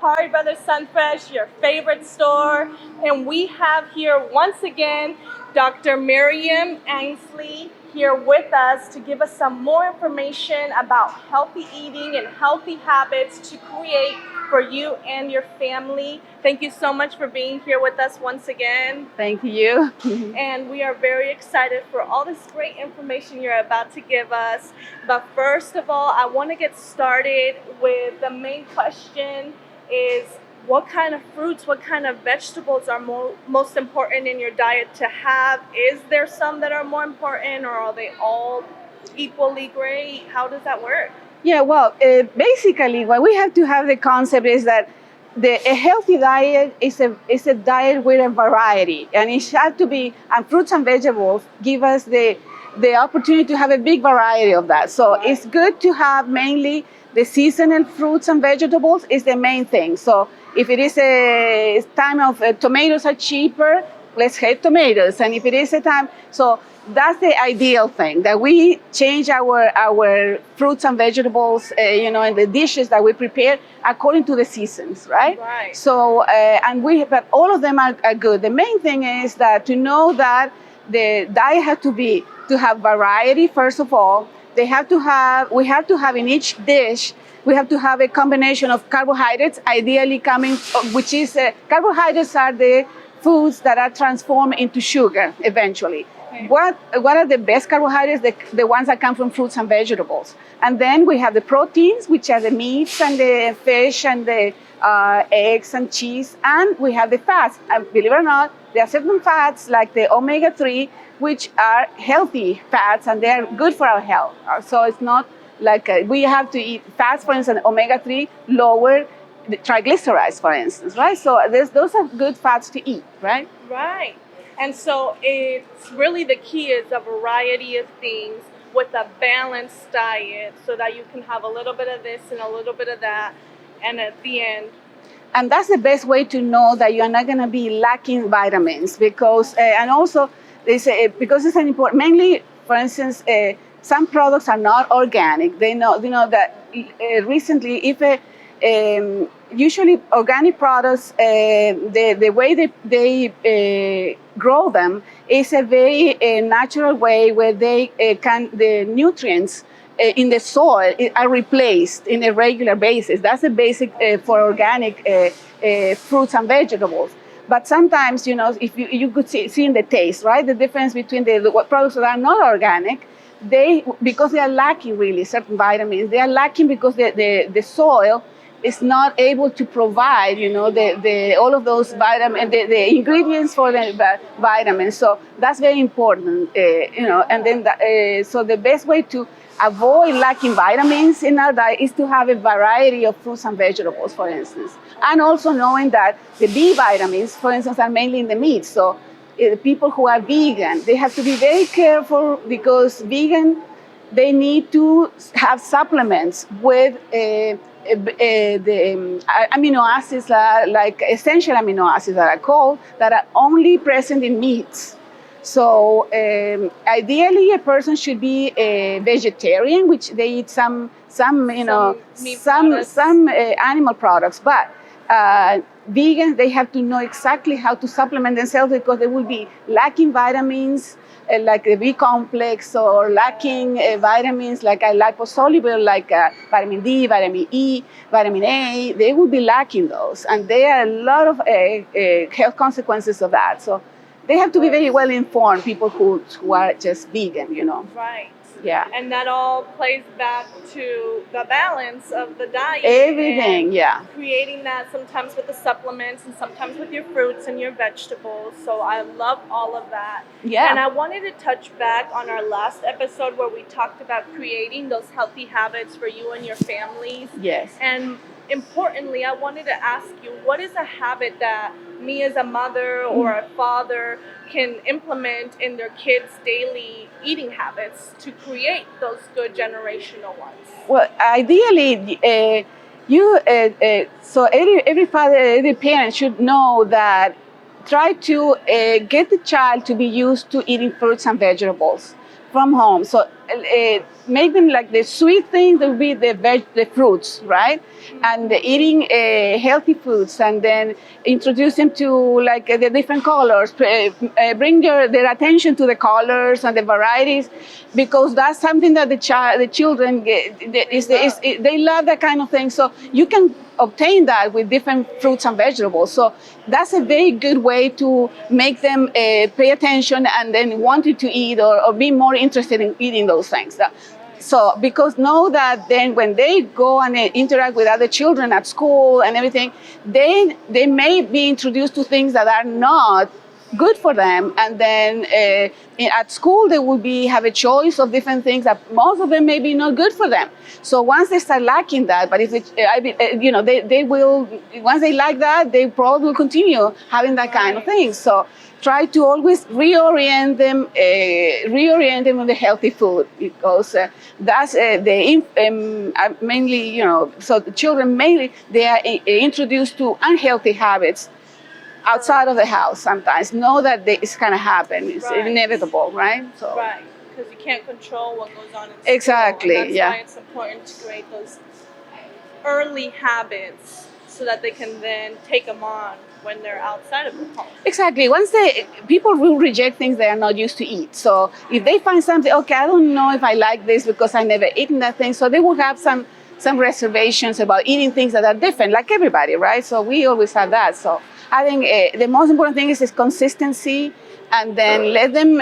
Televida Sun Fresh, your favorite store. And we have here once again Dr. Miriam Ainsley here with us to give us some more information about healthy eating and healthy habits to create for you and your family. Thank you so much for being here with us once again. Thank you. And we are very excited for all this great information you're about to give us. But first of all, I want to get started with the main question is what kind of fruits, what kind of vegetables are most important in your diet to have? Is there some that are more important or are they all equally great? How does that work? Yeah, well, basically, what we have to have the concept is that a healthy diet is a diet with a variety, and it has to be. And fruits and vegetables give us the opportunity to have a big variety of that. So Right. It's good to have mainly the seasonal fruits and vegetables is the main thing. So if it is a time of tomatoes are cheaper, let's have tomatoes. And if it is a time, so that's the ideal thing, that we change our fruits and vegetables, and the dishes that we prepare according to the seasons, right? Right. So, but all of them are good. The main thing is that to know that the diet has to have variety, first of all. We have to have in each dish, we have to have a combination of carbohydrates, ideally which is, carbohydrates are the foods that are transformed into sugar eventually. Okay. What are the best carbohydrates? The ones that come from fruits and vegetables. And then we have the proteins, which are the meats and the fish and the eggs and cheese. And we have the fats. And believe it or not, there are certain fats like the omega-3, which are healthy fats and they are good for our health. So it's not like we have to eat fats, for instance, omega-3, lower the triglycerides, for instance, right? So those are good fats to eat, right? Right. And so it's really the key is a variety of things with a balanced diet so that you can have a little bit of this and a little bit of that. And at the end, and that's the best way to know that you're not going to be lacking vitamins because, and also because it's an important, mainly, for instance, some products are not organic. They know that recently, usually organic products, the way they grow them is a very natural way where the nutrients in the soil are replaced in a regular basis. That's the basic for organic fruits and vegetables. But sometimes, if you could see in the taste, right, the difference between the products that are not organic, because they are lacking really certain vitamins, they are lacking because the soil is not able to provide, all of those vitamins, the ingredients for the vitamins. So that's very important, and then so the best way to avoid lacking vitamins in our diet is to have a variety of fruits and vegetables, for instance. And also knowing that the B vitamins, for instance, are mainly in the meat. So people who are vegan, they have to be very careful because they need to have supplements with the amino acids, like essential amino acids that are called, that are only present in meats. So ideally, a person should be a vegetarian, which they eat some animal products. But vegans, they have to know exactly how to supplement themselves because they will be lacking vitamins like the B complex or lacking vitamins like liposoluble, like vitamin D, vitamin E, vitamin A. They will be lacking those, and there are a lot of health consequences of that. So they have to be very well informed, people who are just vegan, Right. Yeah. And that all plays back to the balance of the diet. Everything, yeah. Creating that sometimes with the supplements and sometimes with your fruits and your vegetables. So I love all of that. Yeah. And I wanted to touch back on our last episode where we talked about creating those healthy habits for you and your families. Yes. And importantly, I wanted to ask you, what is a habit that me as a mother or a father can implement in their kids' daily eating habits to create those good generational ones? Well, ideally, so every father, every parent should know that try to get the child to be used to eating fruits and vegetables from home. So make them like the sweet thing that would be the fruits, right? And eating healthy foods, and then introduce them to like the different colors. Bring their attention to the colors and the varieties, because that's something that the children get. They love that kind of thing. So you can obtain that with different fruits and vegetables. So that's a very good way to make them pay attention and then wanting to eat, or be more interested in eating those things. So, because know that then when they go and interact with other children at school and everything, they may be introduced to things that are not good for them, and then at school they will have a choice of different things that most of them may be not good for them. So once they start lacking that, but if they will, once they like that, they probably will continue having that kind of thing. So try to always reorient them on the healthy food, because that's mainly, so the children mainly, they are introduced to unhealthy habits outside of the house. Sometimes know that it's going to happen. It's inevitable, right? So. Right, because you can't control what goes on in school. Exactly. And that's why it's important to create those early habits so that they can then take them on when they're outside of the home. Exactly. Once people will reject things they are not used to eat. So if they find something, okay, I don't know if I like this because I never eaten that thing, so they will have some reservations about eating things that are different, like everybody, right? So we always have that. So I think the most important thing is consistency, and then let them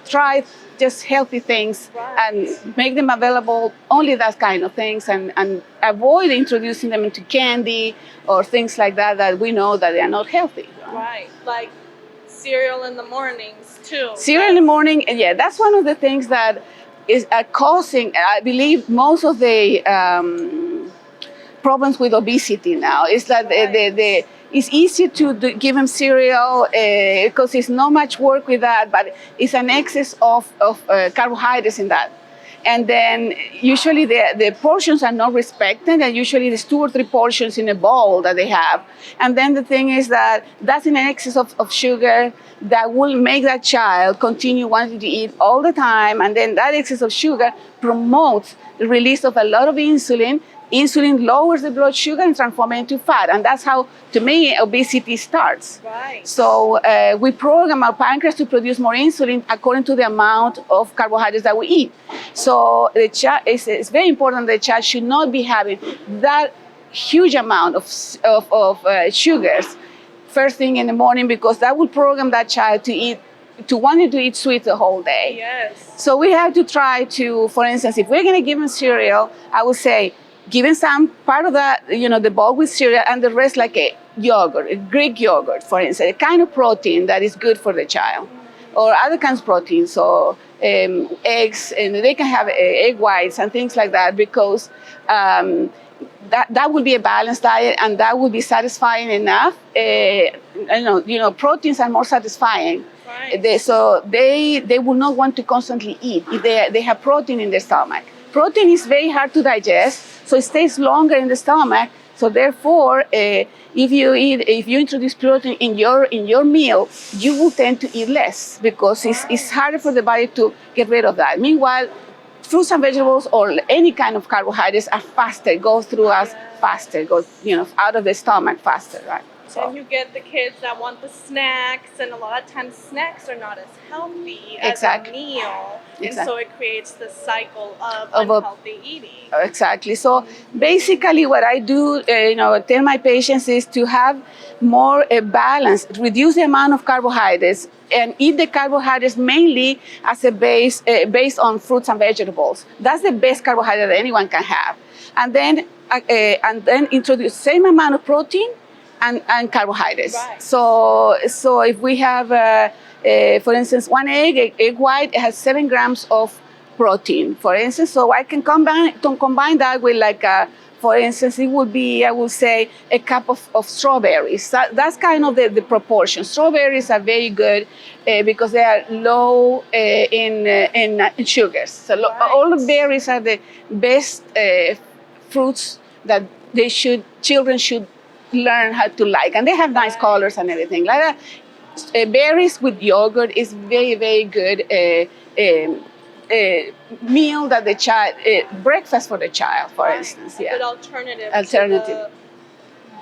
try just healthy things and make them available, only that kind of things, and avoid introducing them into candy or things like that we know that they are not healthy. Right, like cereal in the mornings too. Cereal in the morning, yeah, that's one of the things that is causing, I believe, most of the problems with obesity now. Is that it's easy to give them cereal because it's not much work with that, but it's an excess of carbohydrates in that. And then usually the portions are not respected, and usually there's 2 or 3 portions in a bowl that they have. And then the thing is that's an excess of sugar that will make that child continue wanting to eat all the time. And then that excess of sugar promotes the release of a lot of insulin. Insulin lowers the blood sugar and transforms it into fat. And that's how, to me, obesity starts. Right. So we program our pancreas to produce more insulin according to the amount of carbohydrates that we eat. So it's very important that the child should not be having that huge amount of sugars first thing in the morning, because that will program that child to wanting to eat sweets the whole day. Yes. So we have to try to, for instance, if we're going to give them cereal, I would say, given some part of that, the bowl with cereal, and the rest like a yogurt, a Greek yogurt, for instance, a kind of protein that is good for the child, or other kinds of proteins, so eggs, and they can have egg whites and things like that, because that will be a balanced diet, and that will be satisfying enough. Proteins are more satisfying. Right. So they will not want to constantly eat if they have protein in their stomach. Protein is very hard to digest, so it stays longer in the stomach. So therefore, if you introduce protein in your meal, you will tend to eat less, because it's harder for the body to get rid of that. Meanwhile, fruits and vegetables or any kind of carbohydrates are faster, go through us faster, go out of the stomach faster, right? So. And you get the kids that want the snacks, and a lot of times snacks are not as healthy as Exactly. a meal. Exactly. And so it creates the cycle of unhealthy eating. Exactly. So basically what I do, tell my patients is to have more balance, reduce the amount of carbohydrates, and eat the carbohydrates mainly as a base, based on fruits and vegetables. That's the best carbohydrate that anyone can have. And then introduce same amount of protein and carbohydrates. Right. So if we have, for instance, one egg white, it has 7 grams of protein, for instance. So I can combine that with for instance, it would be, I would say, a cup of strawberries. That's kind of the proportion. Strawberries are very good because they are low in sugars. So all the berries are the best fruits that children should learn how to like, and they have nice colors and everything like that. berries with yogurt is very, very good meal that the child, breakfast for the child, for instance. A Yeah. good alternative Alternative. to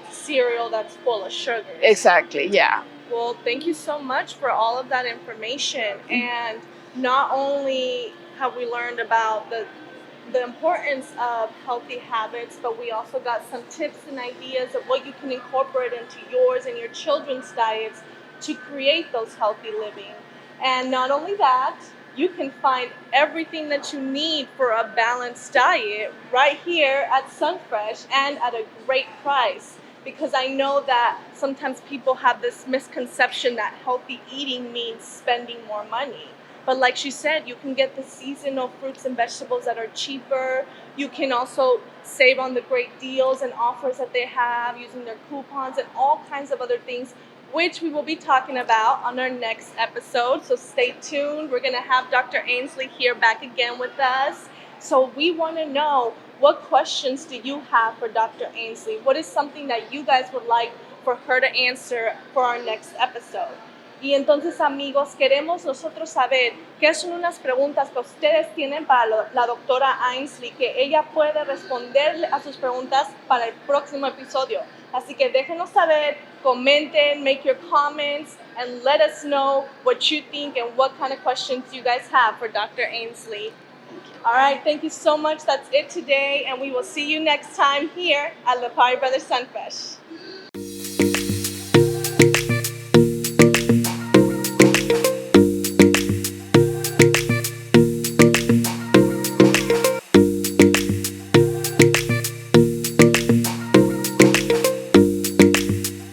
the cereal that's full of sugars. Exactly, yeah. Well, thank you so much for all of that information. And not only have we learned about the importance of healthy habits, but we also got some tips and ideas of what you can incorporate into yours and your children's diets to create those healthy living. And not only that, you can find everything that you need for a balanced diet right here at Sunfresh and at a great price. Because I know that sometimes people have this misconception that healthy eating means spending more money. But like she said, you can get the seasonal fruits and vegetables that are cheaper. You can also save on the great deals and offers that they have using their coupons and all kinds of other things, which we will be talking about on our next episode. So stay tuned. We're going to have Dr. Ainsley here back again with us. So we want to know, what questions do you have for Dr. Ainsley? What is something that you guys would like for her to answer for our next episode? Y entonces, amigos, queremos nosotros saber qué son unas preguntas que ustedes tienen para la doctora Ainsley, que ella puede responder a sus preguntas para el próximo episodio. Así que déjenos saber, comenten, make your comments, and let us know what you think and what kind of questions you guys have for Dr. Ainsley. All right, thank you so much. That's it today, and we will see you next time here at Le Party Brothers Sun Fresh.